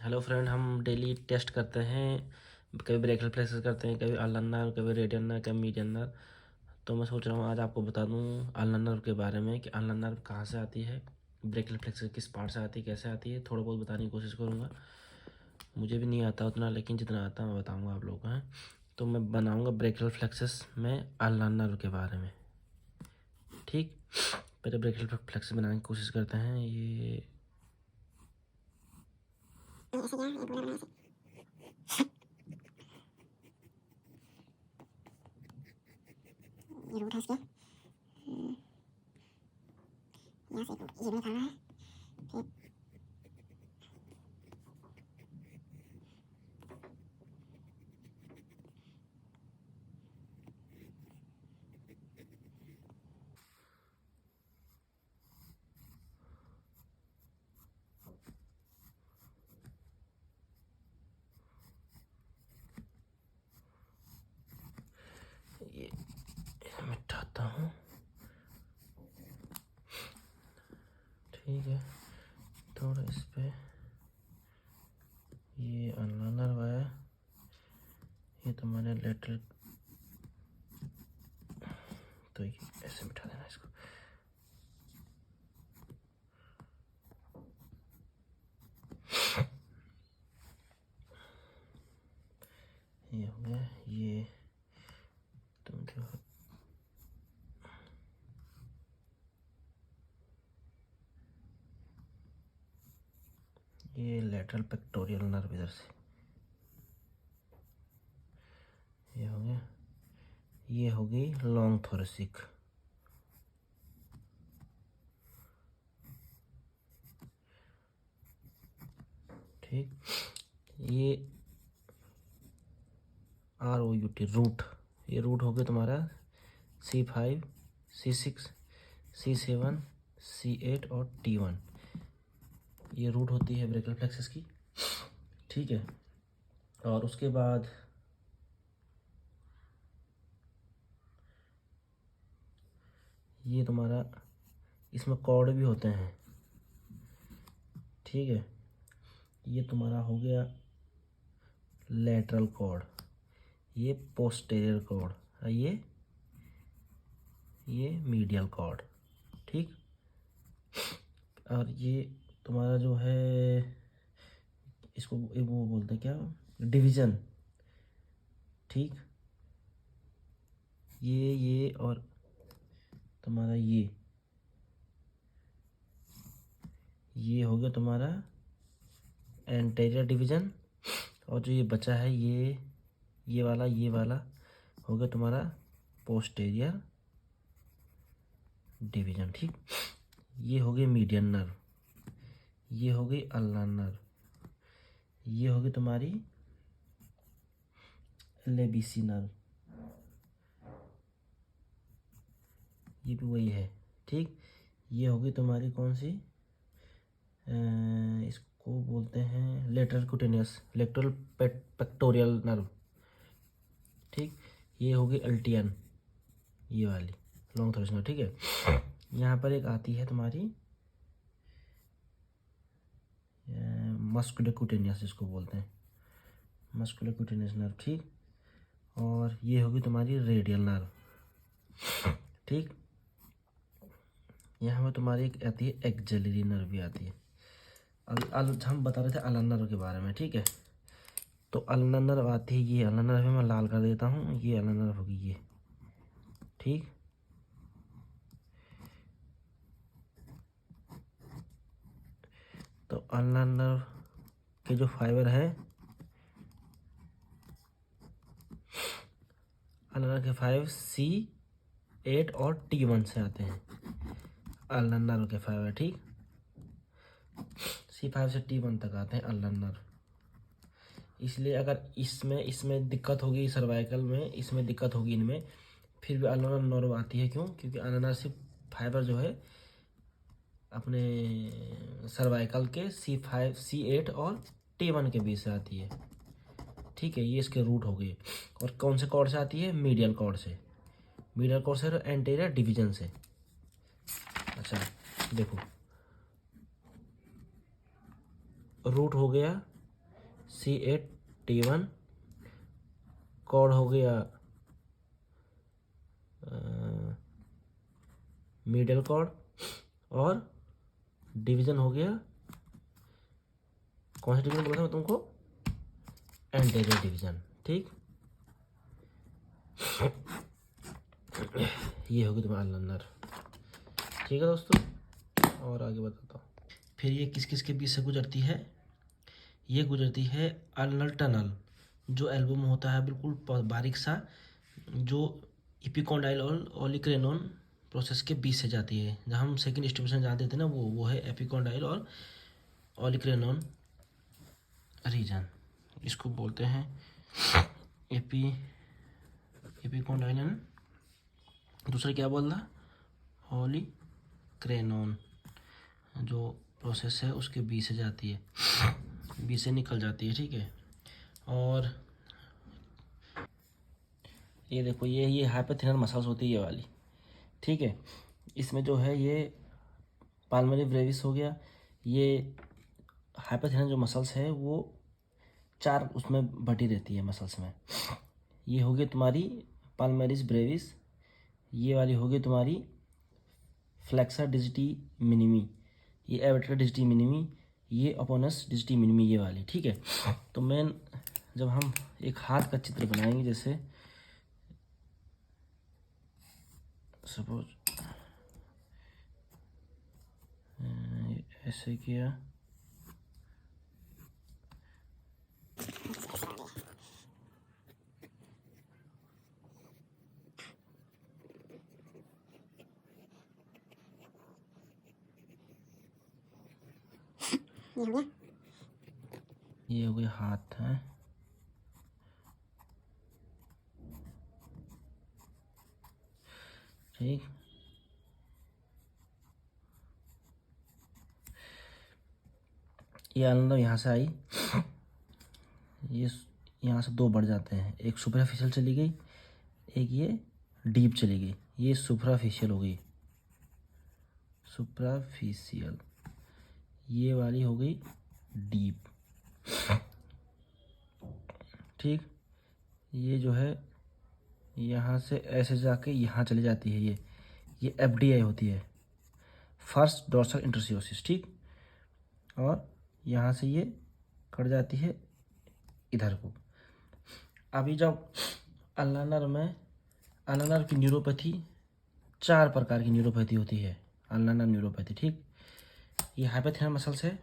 Hello friend, हम daily test करते हैं। कभी ब्रेक रिफ्लेक्सेस करते हैं, कभी अल्नर नर्व, कभी रेडियल नर्व, कभी मीडियन नर्व। तो मैं सोच रहा हूँ आज आपको बता दूँ अल्नर नर्व के बारे में कि अल्नर नर्व कहाँ से आती है, ब्रेक रिफ्लेक्सेस किस पार्ट से आती है, कैसे आती है। थोड़ा बहुत बताने की कोशिश करूँगा। मुझे भी नहीं आता उतना, लेकिन जितना आता मैं बताऊँगा आप लोगों को। हैं तो मैं बनाऊँगा ब्रेक रिफ्लेक्सेस में अल्नर नर्व के बारे में। ठीक, पहले ब्रेक रिफ्लेक्स बनाने की कोशिश करते हैं। ये रूट है इसके। यहाँ से ये भी निकालना है। फिर ये मिटाता हूँ। ठीक है, थोड़ा इस पे ये अल्नर नर्व है। ये तुम्हारे लेटरल, तो ये ऐसे मिटा देना इसको। ये हो गया। ये तुम जो है ये लेटरल पेक्टोरियल नर्व इधर से ये हो गया। ये हो गई लॉन्ग थोरेसिक। ठीक, ये ROUT रूट। ये रूट हो गया तुम्हारा C5, C6, C7, C8 और T1। ये रूट होती है ब्रेक रिफ्लेक्सेस की। ठीक है, और उसके बाद ये तुम्हारा इसमें कॉर्ड भी होते हैं। ठीक है, ये तुम्हारा हो गया लेटरल कॉर्ड, ये पोस्टेरियर कॉर्ड, ये मीडियल कॉर्ड। ठीक, और ये तुम्हारा जो है इसको वो बोलते हैं क्या, डिवीज़न। ठीक, ये और तुम्हारा ये हो गया तुम्हारा एंटेरियर डिवीज़न। और जो ये बचा है ये वाला हो गया तुम्हारा पोस्टेरियर डिवीज़न। ठीक, ये हो गई मीडियन नर्व, ये हो गई अल्नर नर्व, ये होगी तुम्हारी LABC नर्व, ये भी वही है। ठीक, ये होगी तुम्हारी कौन सी, इसको बोलते हैं lateral cutaneous, lateral pectoral nerve. ठीक, ये होगी अल्टियन, ये वाली लॉन्ग थोरेसिक नर्व। ठीक है, यहाँ पर एक आती है तुम्हारी मस्कुलर क्यूटेनियस, इसको बोलते हैं मस्कुलर क्यूटेनियस नर्व। ठीक, और ये होगी तुम्हारी रेडियल नर्व। ठीक, यहाँ पर तुम्हारी एक आती है एक्सिलरी नर्व भी आती है। हम बता रहे थे अल्नर नर्व के बारे में। ठीक है, तो अल्नर नर्व आती है, ये अल्नर नर्व मैं लाल कर देता हूँ, ये अल्नर नर्व होगी ये। ठीक, तो अल्नर नर्व के जो फाइबर है, अल्नर के 5, C8 और T1 से आते हैं अल्नर नर्व के फाइबर। ठीक, C5 से T1 तक आते हैं अल्नर नर्व। इसलिए अगर इसमें दिक्कत होगी, सर्वाइकल में इसमें दिक्कत होगी इनमें, फिर भी अल्नर नर्व आती है। क्यों? क्योंकि अल्नर से फाइबर जो है अपने सर्वाइकल के C5, C8 और T1 के बीच से आती है। ठीक है, ये इसके रूट हो गए। और कौन से कॉर्ड से आती है? मीडियल कॉर्ड से, मीडियल कॉर्ड से और एंटीरियर डिवीजन से। अच्छा देखो, रूट हो गया C8T1, कॉर्ड हो गया मिडल कॉर्ड, और डिवीजन हो गया, कौन सा डिवीजन बोला था मैं तुमको, एंटीरियर डिवीजन। ठीक, ये होगी तुम्हारा अल्नर। ठीक है दोस्तों, और आगे बताता हूँ। फिर ये किस किस के बीच से गुजरती है, ये गुजरती है अल्नर टनल, जो एल्बम होता है बिल्कुल बारीक सा, जो एपिकोंडाइल और ओलिक्रेनोन प्रोसेस के बीच से जाती है। जहाँ हम सेकंड डिस्ट्रीब्यूशन जानते थे ना, वो है एपिकोंडाइल और ओलिक्रेनोन रीजन, इसको बोलते हैं एपिकोंडाइल एंड दूसरा क्या बोल रहा, ओलिक्रेनोन, जो प्रोसेस है उसके बीच से जाती है, बीच से निकल जाती है। ठीक है, और ये देखो, ये हाइपोथेलर मसल्स होती है ये वाली। ठीक है, इसमें जो है ये पाल्मरी ब्रेविस हो गया, ये हाइपोथेलर जो मसल्स है वो 4 उसमें बटी रहती है मसल्स में। ये होगी तुम्हारी पाल्मरिस ब्रेविस, ये वाली होगी तुम्हारी फ्लेक्सर डिजिटी मिनिमी, ये एविटर डिजिटी मिनिमी, ये अपोनस डिजिटी मिनिमी, ये वाली। ठीक है, तो मेन जब हम एक हाथ का चित्र बनाएंगे, जैसे सपोज ऐसे किया, ये हो गया। ये हो गया हाथ है। ठीक, ये अल्नर यहाँ से आई, ये यहाँ से 2 बढ़ जाते हैं, एक सुपरफिशियल चली गई, एक ये डीप चली गई, ये सुपरफिशियल हो गई, सुपरफिशियल, ये वाली हो गई डीप। ठीक, ये जो है यहाँ से ऐसे जाके यहाँ चली जाती है, ये एफडीआई होती है, फर्स्ट डोर्सल इंटरसियोसिस। ठीक, और यहाँ से ये कट जाती है इधर को। अभी जब अल्नार की न्यूरोपैथी, 4 प्रकार की न्यूरोपैथी होती है अल्नार न्यूरोपैथी। ठीक, ये हाइपोथेलर मसल्स है।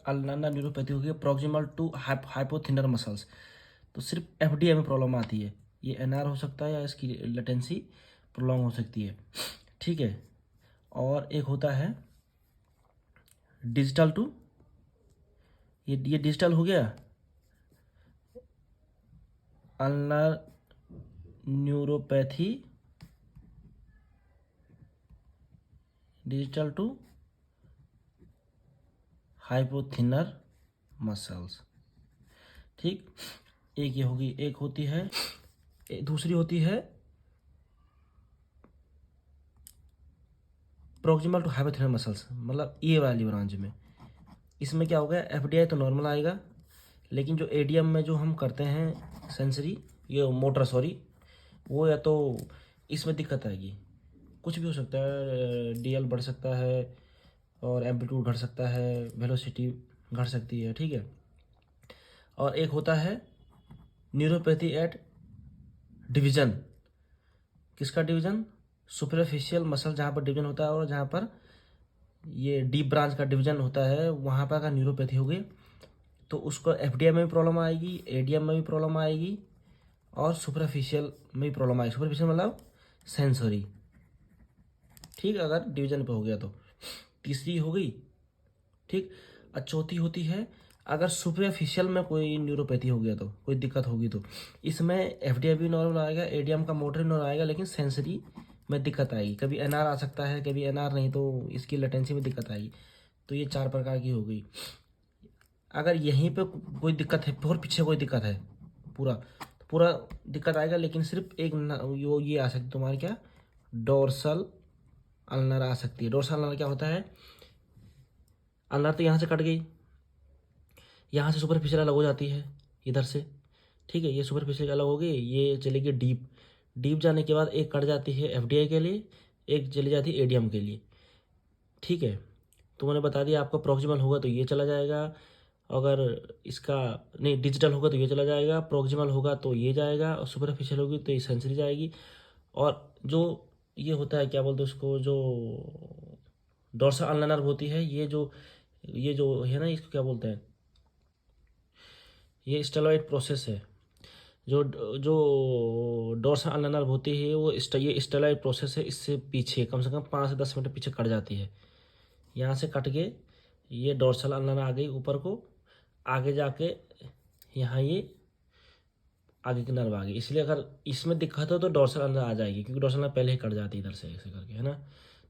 अल्नार न्यूरोपैथी हो गई प्रॉक्सिमल टू हाइपोथेलर मसल्स, तो सिर्फ एफडीआई में प्रॉब्लम आती है, ये एनआर हो सकता है या इसकी लेटेंसी प्रोलॉन्ग हो सकती है। ठीक है, और एक होता है डिजिटल टू, ये डिजिटल हो गया ulnar neuropathy, digital to hypothenar muscles. ठीक, एक ये होगी, एक होती है, दूसरी होती है प्रॉक्सिमल टू हाइपोथिनर मसल्स, मतलब ये वाली ब्रांच में। इसमें क्या होगा, एफडीआई तो नॉर्मल आएगा, लेकिन जो एडीएम में जो हम करते हैं सेंसरी, ये मोटर सॉरी, वो या तो इसमें दिक्कत आएगी, कुछ भी हो सकता है, डीएल बढ़ सकता है और एम्पलीट्यूड घट सकता है, वेलोसिटी घट सकती है। ठीक है, और एक होता है न्यूरोपैथी एट डिवीजन, किसका डिवीजन, सुपरफिशियल मसल जहाँ पर डिवीजन होता है और जहाँ पर ये डीप ब्रांच का डिवीजन होता है, वहाँ पर अगर न्यूरोपैथी हो गई तो उसको एफडीआई में भी प्रॉब्लम आएगी, एडीएम में भी प्रॉब्लम आएगी, और सुपरफिशियल में भी प्रॉब्लम आएगी। सुपरफिशियल मतलब सेंसरी। ठीक, अगर डिवीजन पे हो गया तो। तीसरी हो गई। ठीक, और चौथी होती है अगर सुपरफिशियल में कोई न्यूरोपैथी हो गया तो, कोई दिक्कत होगी तो इसमें एफडीआई भी नॉर्मल आएगा, एडीएम का मोटर नॉर्मल आएगा, लेकिन सेंसरी में दिक्कत आएगी, कभी एनआर आ सकता है, कभी एनआर नहीं तो इसकी लेटेंसी में दिक्कत आएगी। तो ये 4 प्रकार की हो गई। अगर यहीं पे कोई दिक्कत है और पीछे कोई दिक्कत है, पूरा दिक्कत आएगा, लेकिन सिर्फ एक ये आ सकती तुम्हारी क्या, डोर्सल अल्नर आ सकती है। डोर्सल अल्नर क्या होता है, अल्नर तो यहाँ से कट गई, यहाँ से सुपरफिशियल अलग हो जाती है इधर से, ठीक है। ये सुपरफिशियल अलग हो गई, ये चलेगी डीप। डीप जाने के बाद एक कट जाती है एफडीआई के लिए, एक चली जाती है एडीएम के लिए, ठीक है। तो मैंने बता दिया आपका प्रॉक्सिमल होगा तो ये चला जाएगा, अगर इसका नहीं डिजिटल होगा तो ये चला जाएगा, प्रॉक्सिमल होगा तो ये जाएगा, और सुपरफिशियल होगी तो ये सेंसरी जाएगी। और जो ये होता है क्या बोलते हैं उसको, जो डोर्सल अल्ना नर्व होती है, ये जो है ना, इसको क्या बोलते हैं, ये स्टेरॉइड प्रोसेस है। जो जो डोर्सल अल्ना नर्व होती है वो ये स्टेरॉइड प्रोसेस है, इससे पीछे कम से कम 5 से 10 मीटर पीछे कट जाती है। यहाँ से कट के ये डोर्सल अल्ना आ गई ऊपर को, आगे जाके यहाँ ये आगे की नर्व आ गई। इसलिए अगर इसमें दिक्कत हो तो डोर्सल अल्ना आ जाएगी, क्योंकि डोर्सल अल्ना पहले ही कट जाती है इधर से ऐसे करके, है ना।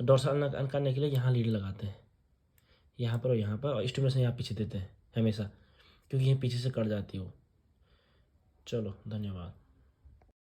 तो डोर्सल अल्ना करने के लिए यहाँ लीड लगाते हैं, यहाँ पर और यहाँ पर, और स्टिमुलेशन यहाँ पीछे देते हैं हमेशा, क्योंकि ये पीछे से कट जाती हो। चलो धन्यवाद।